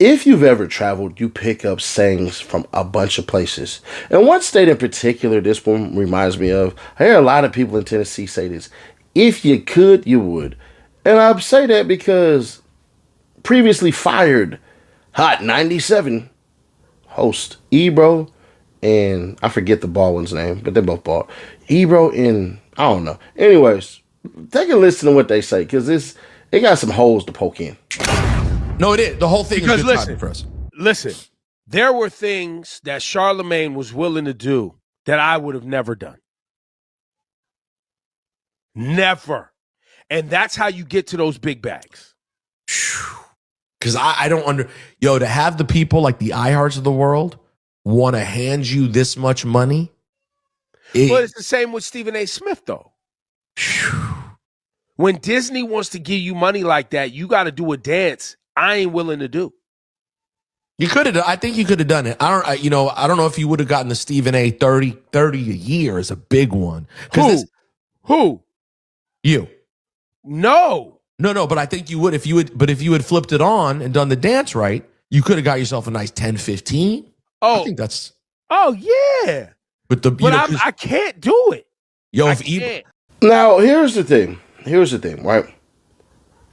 If you've ever traveled, you pick up sayings from a bunch of places. And one state in particular, this one reminds me of, I hear a lot of people in Tennessee say this. If you could, you would. And I say that because previously fired Hot 97 host Ebro and I forget the Baldwin's name, but they're both bald. Ebro and I don't know. Anyways, take a listen to what they say because it got some holes to poke in. No, it is. The whole thing is good timing for us. Listen, there were things that Charlamagne was willing to do that I would have never done. Never. And that's how you get to those big bags. Because I don't to have the people like the iHearts of the world want to hand you this much money. Well, it's the same with Stephen A. Smith, though. When Disney wants to give you money like that, you got to do a dance I ain't willing to do. You could have. I think you could have done it. I don't know if you would have gotten the Stephen A. 30 a year is a big one. Who? You. No. But I think you would if you had flipped it on and done the dance right, you could have got yourself a nice 10, 15. I think that's. Oh yeah. But I can't do it. Now here's the thing, right?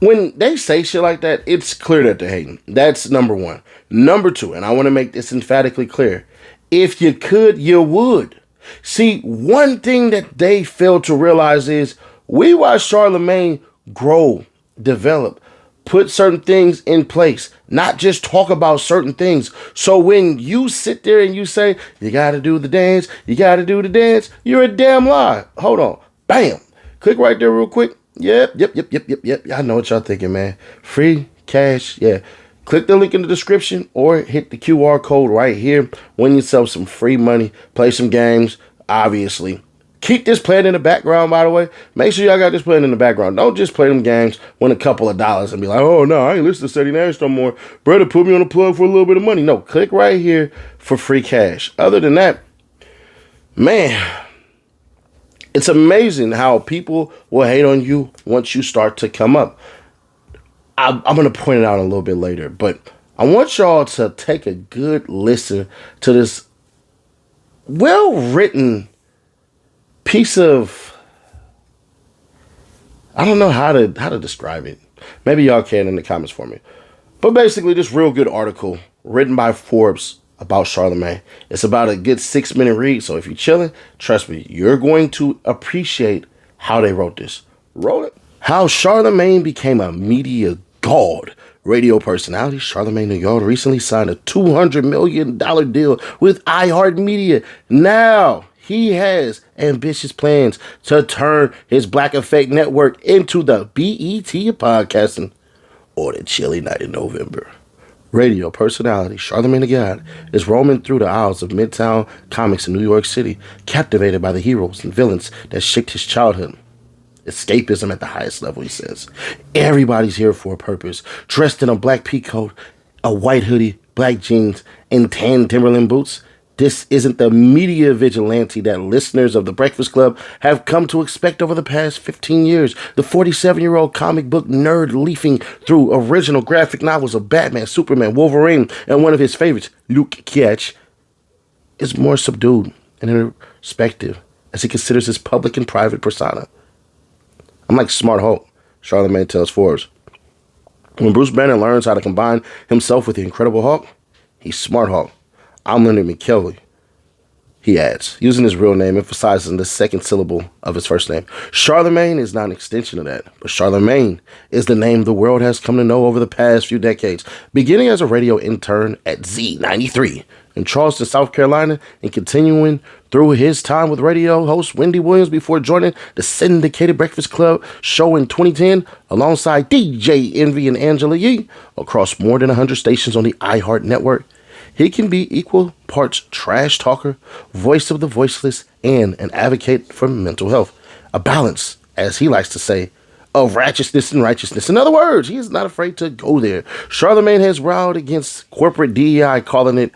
When they say shit like that, it's clear that they're hating. That's number one. Number two, and I want to make this emphatically clear. If you could, you would. See, one thing that they fail to realize is we watch Charlamagne grow, develop, put certain things in place, not just talk about certain things. So when you sit there and you say, you got to do the dance, you're a damn lie. Hold on. Bam. Click right there real quick. Yep. I know what y'all thinking, man. Free cash, yeah. Click the link in the description or hit the QR code right here. Win yourself some free money. Play some games, obviously. Keep this playing in the background, by the way. Make sure y'all got this playing in the background. Don't just play them games, win a couple of dollars, and be like, oh, no, I ain't listening to Steady Nash no more. Brother, put me on the plug for a little bit of money. No, click right here for free cash. Other than that, man, it's amazing how people will hate on you once you start to come up. I'm going to point it out a little bit later, but I want y'all to take a good listen to this well-written piece of, I don't know how to describe it. Maybe y'all can in the comments for me. But basically, this real good article written by Forbes about Charlamagne. It's about a good 6-minute read. So if you're chilling, trust me, you're going to appreciate how they wrote this. Roll it. How Charlamagne became a media god. Radio personality Charlamagne Tha God recently signed a $200 million deal with iHeartRadio. Now he has ambitious plans to turn his Black Effect network into the BET of podcasting on a chilly night in November. Radio personality Charlamagne Tha God is roaming through the aisles of Midtown Comics in New York City, captivated by the heroes and villains that shaped his childhood. Escapism at the highest level, he says. Everybody's here for a purpose. Dressed in a black peacoat, a white hoodie, black jeans, and tan Timberland boots. This isn't the media vigilante that listeners of The Breakfast Club have come to expect over the past 15 years. The 47-year-old comic book nerd leafing through original graphic novels of Batman, Superman, Wolverine, and one of his favorites, Luke Cage, is more subdued and introspective as he considers his public and private persona. I'm like Smart Hulk, Charlamagne tells Forbes. When Bruce Banner learns how to combine himself with the Incredible Hulk, he's Smart Hulk. I'm Leonard McKelvey, he adds, using his real name, emphasizing the second syllable of his first name. Charlamagne is not an extension of that, but Charlamagne is the name the world has come to know over the past few decades, beginning as a radio intern at Z93 in Charleston, South Carolina, and continuing through his time with radio host Wendy Williams before joining the syndicated Breakfast Club show in 2010 alongside DJ Envy and Angela Yee across more than 100 stations on the iHeart network. He can be equal parts trash talker, voice of the voiceless, and an advocate for mental health. A balance, as he likes to say, of righteousness and righteousness. In other words, he is not afraid to go there. Charlamagne has riled against corporate DEI, calling it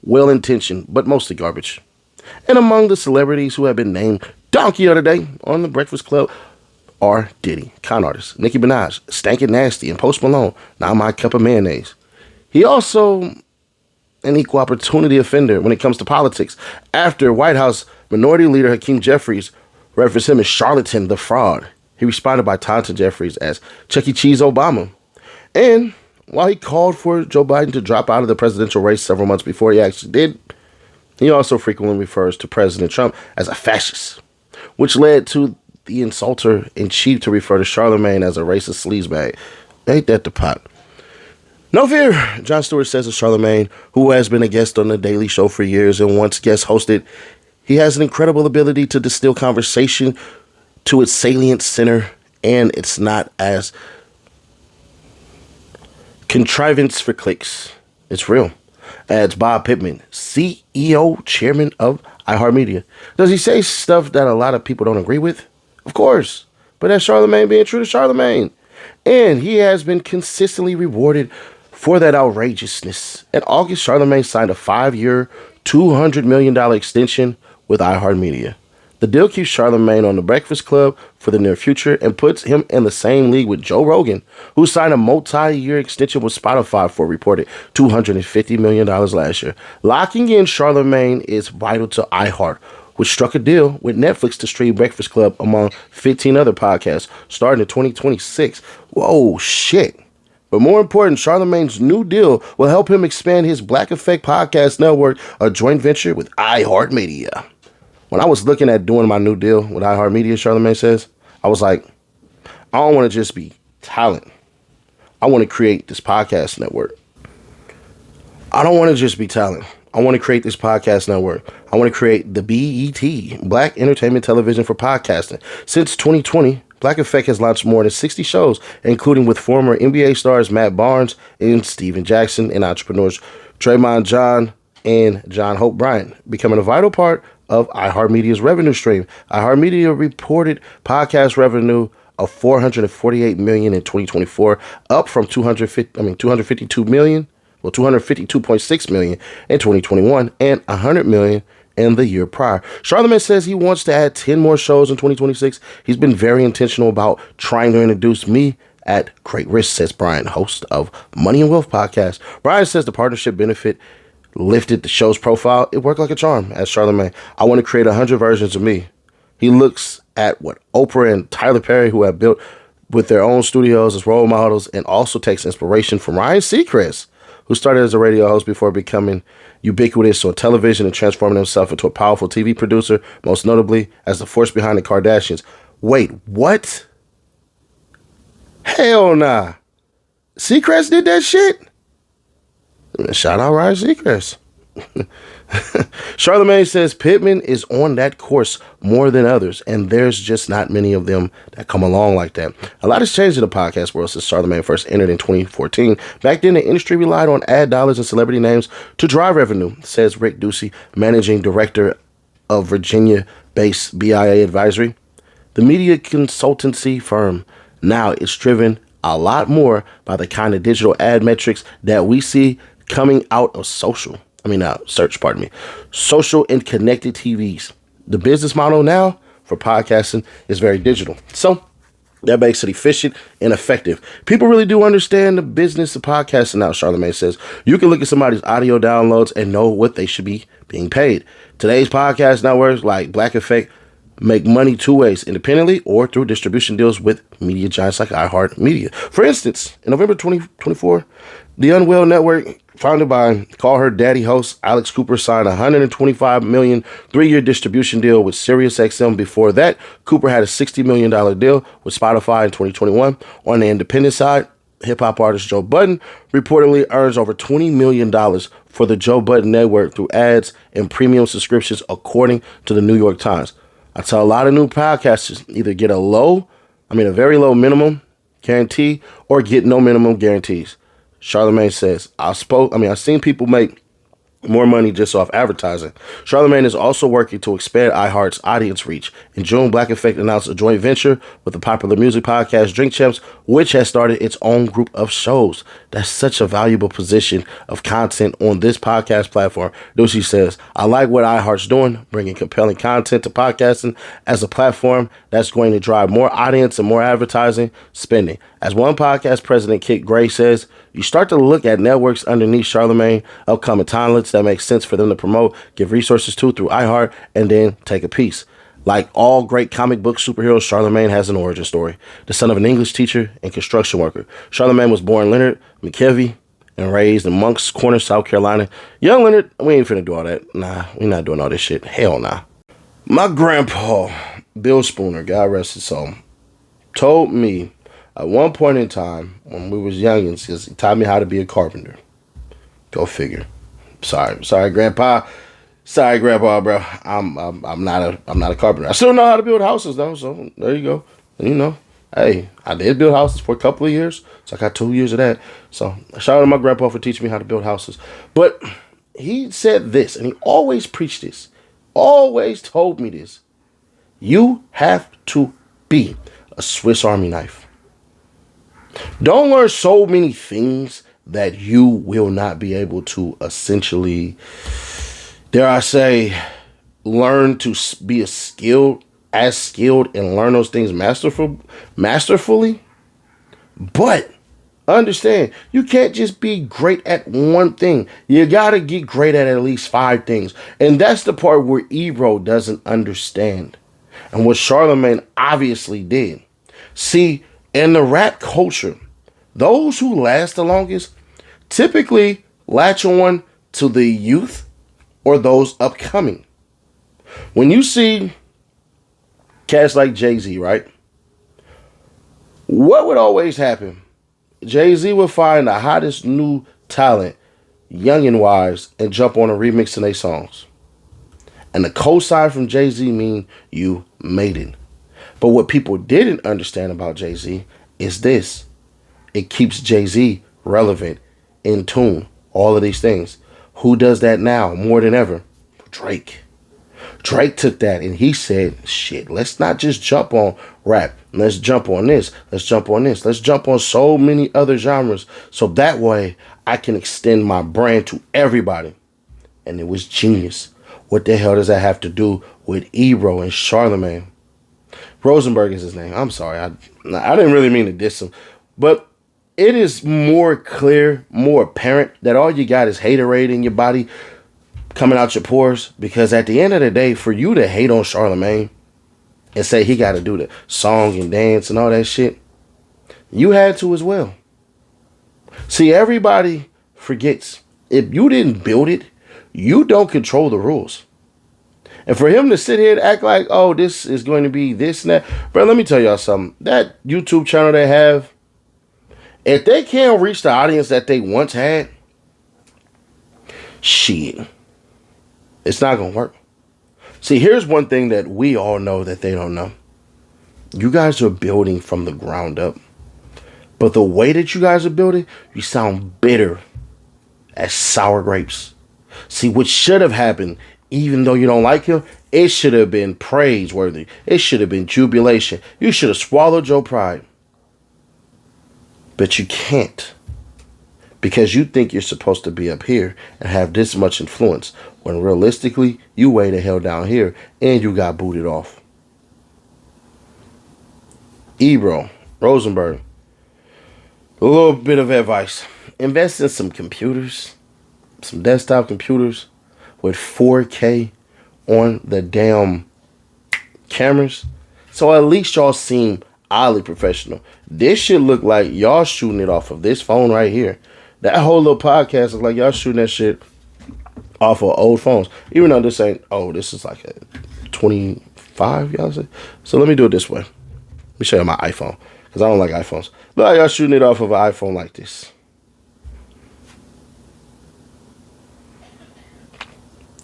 well-intentioned, but mostly garbage. And among the celebrities who have been named Donkey of the Day on The Breakfast Club are Diddy, con artist, Nicki Minaj, Stankin' Nasty, and Post Malone, not my cup of mayonnaise. He also an equal opportunity offender when it comes to politics. After White House Minority Leader Hakeem Jeffries referenced him as Charlatan the Fraud, he responded by taunting Jeffries as Chuck E. Cheese Obama. And while he called for Joe Biden to drop out of the presidential race several months before he actually did, he also frequently refers to President Trump as a fascist, which led to the insulter-in-chief to refer to Charlamagne as a racist sleazebag. Ain't that the pot? No fear, Jon Stewart says of Charlamagne, who has been a guest on The Daily Show for years and once guest hosted. He has an incredible ability to distill conversation to its salient center, and it's not as contrivance for clicks. It's real. Adds Bob Pittman, CEO, chairman of iHeartRadio. Does he say stuff that a lot of people don't agree with? Of course. But that's Charlamagne being true to Charlamagne. And he has been consistently rewarded for that outrageousness. In August, Charlamagne signed a 5-year, $200 million extension with iHeartRadio. The deal keeps Charlamagne on The Breakfast Club for the near future and puts him in the same league with Joe Rogan, who signed a multi-year extension with Spotify for a reported $250 million last year. Locking in Charlamagne is vital to iHeart, which struck a deal with Netflix to stream Breakfast Club among 15 other podcasts starting in 2026. Whoa, shit. But more important, Charlamagne's new deal will help him expand his Black Effect Podcast Network, a joint venture with iHeartRadio. When I was looking at doing my new deal with iHeartRadio, Charlamagne says, I was like, I don't want to just be talent. I want to create this podcast network. I don't want to just be talent. I want to create this podcast network. I want to create the BET, Black Entertainment Television for Podcasting. Since 2020, Black Effect has launched more than 60 shows, including with former NBA stars Matt Barnes and Steven Jackson and entrepreneurs Draymond John and John Hope Bryant, becoming a vital part of iHeartMedia's revenue stream. iHeartMedia reported podcast revenue of $448 million in 2024, up from $252.6 million in 2021 and $100 million in the year prior. Charlamagne says he wants to add 10 more shows in 2026. He's been very intentional about trying to introduce me at great risk, says Brian, host of Money and Wealth podcast. Brian says the partnership benefit lifted the show's profile. It worked like a charm, as Charlamagne. I want to create 100 versions of me. He looks at what Oprah and Tyler Perry, who have built with their own studios as role models, and also takes inspiration from Ryan Seacrest, who started as a radio host before becoming ubiquitous on television and transforming himself into a powerful TV producer, most notably as the force behind the Kardashians. Wait, what? Hell nah. Seacrest did that shit? Shout out Ryan Seacrest. Charlamagne says Pittman is on that course more than others, and there's just not many of them that come along like that. A lot has changed in the podcast world since Charlamagne first entered in 2014. Back then, the industry relied on ad dollars and celebrity names to drive revenue, says Rick Ducey, managing director of Virginia-based BIA Advisory, the media consultancy firm. Now it's driven a lot more by the kind of digital ad metrics that we see coming out of social and connected TVs. The business model now for podcasting is very digital. So that makes it efficient and effective. People really do understand the business of podcasting now, Charlamagne says. You can look at somebody's audio downloads and know what they should be being paid. Today's podcast networks like Black Effect make money two ways, independently or through distribution deals with media giants like iHeartMedia. For instance, in November 2024, the Unwell Network, founded by Call Her Daddy host Alex Cooper, signed a $125 million 3-year distribution deal with SiriusXM. Before that, Cooper had a $60 million deal with Spotify in 2021. On the independent side, hip-hop artist Joe Budden reportedly earns over $20 million for the Joe Budden Network through ads and premium subscriptions, according to the New York Times. I tell a lot of new podcasters either get a very low minimum guarantee or get no minimum guarantees. Charlamagne says, I've seen people make more money just off advertising. Charlamagne is also working to expand iHeart's audience reach. In June, Black Effect announced a joint venture with the popular music podcast Drink Champs, which has started its own group of shows. That's such a valuable position of content on this podcast platform. Ducey says, I like what iHeart's doing, bringing compelling content to podcasting as a platform that's going to drive more audience and more advertising spending. As one podcast president, Kit Gray, says, you start to look at networks underneath Charlamagne, upcoming talents that make sense for them to promote, give resources to through iHeart, and then take a piece. Like all great comic book superheroes, Charlamagne has an origin story. The son of an English teacher and construction worker, Charlamagne was born Leonard McKevey and raised in Moncks Corner, South Carolina. Young Leonard, we ain't finna do all that. Nah, we not doing all this shit. Hell nah. My grandpa, Bill Spooner, God rest his soul, told me at one point in time when we was youngins, he taught me how to be a carpenter. Go figure. Sorry, Grandpa. Sorry, Grandpa, bro. I'm not a carpenter. I still know how to build houses though. So there you go. And, you know, hey, I did build houses for a couple of years. So I got 2 years of that. So shout out to my grandpa for teaching me how to build houses. But he said this, and he always preached this. Always told me this. You have to be a Swiss Army knife. Don't learn so many things that you will not be able to essentially, dare I say, learn to be as skilled and learn those things masterfully. But understand, you can't just be great at one thing. You got to get great at least 5 things. And that's the part where Ebro doesn't understand. And what Charlamagne obviously did. See, in the rap culture, those who last the longest typically latch on to the youth or those upcoming. When you see cats like Jay-Z, right? What would always happen? Jay-Z would find the hottest new talent, youngin' wise, and jump on a remix in their songs. And the cosign from Jay-Z mean you made it. But what people didn't understand about Jay-Z is this. It keeps Jay-Z relevant, in tune, all of these things. Who does that now more than ever? Drake. Drake took that and he said, shit, let's not just jump on rap. Let's jump on this. Let's jump on this. Let's jump on so many other genres. So that way I can extend my brand to everybody. And it was genius. What the hell does that have to do with Ebro and Charlamagne? Rosenberg is his name. I'm sorry. I didn't really mean to diss him. But it is more clear, more apparent that all you got is haterade in your body coming out your pores. Because at the end of the day, for you to hate on Charlamagne and say he got to do the song and dance and all that shit, you had to as well. See, everybody forgets. If you didn't build it, you don't control the rules. And for him to sit here and act like, oh, this is going to be this and that. Bro, let me tell y'all something. That YouTube channel they have, if they can't reach the audience that they once had, shit, it's not going to work. See, here's one thing that we all know that they don't know. You guys are building from the ground up. But the way that you guys are building, you sound bitter as sour grapes. See, what should have happened, even though you don't like him, it should have been praiseworthy. It should have been jubilation. You should have swallowed your pride. But you can't. Because you think you're supposed to be up here and have this much influence. When realistically, you way the hell down here and you got booted off. Ebro, Rosenberg, a little bit of advice. Invest in some computers. Some desktop computers with 4K on the damn cameras. So at least y'all seem oddly professional. This shit look like y'all shooting it off of this phone right here. That whole little podcast looks like y'all shooting that shit off of old phones. Even though this ain't, this is like a 25, y'all say. So let me do it this way. Let me show you my iPhone. Because I don't like iPhones. Look like y'all shooting it off of an iPhone like this.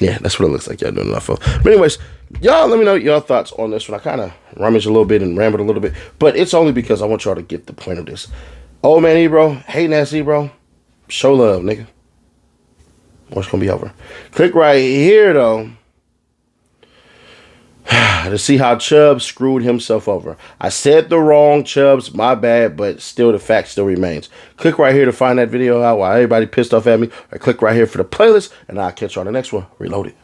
Yeah, that's what it looks like y'all doing enough for. But anyways, y'all let me know your thoughts on this one. I kind of rummaged a little bit and rambled a little bit. But it's only because I want y'all to get the point of this. Old man Ebro, hating ass Ebro, show love, nigga. Or it's going to be over. Click right here, though, to see how Chubbs screwed himself over. I said the wrong Chubbs, my bad, but still the fact still remains. Click right here to find that video out while everybody pissed off at me, or click right here for the playlist, and I'll catch you on the next one. Reload it.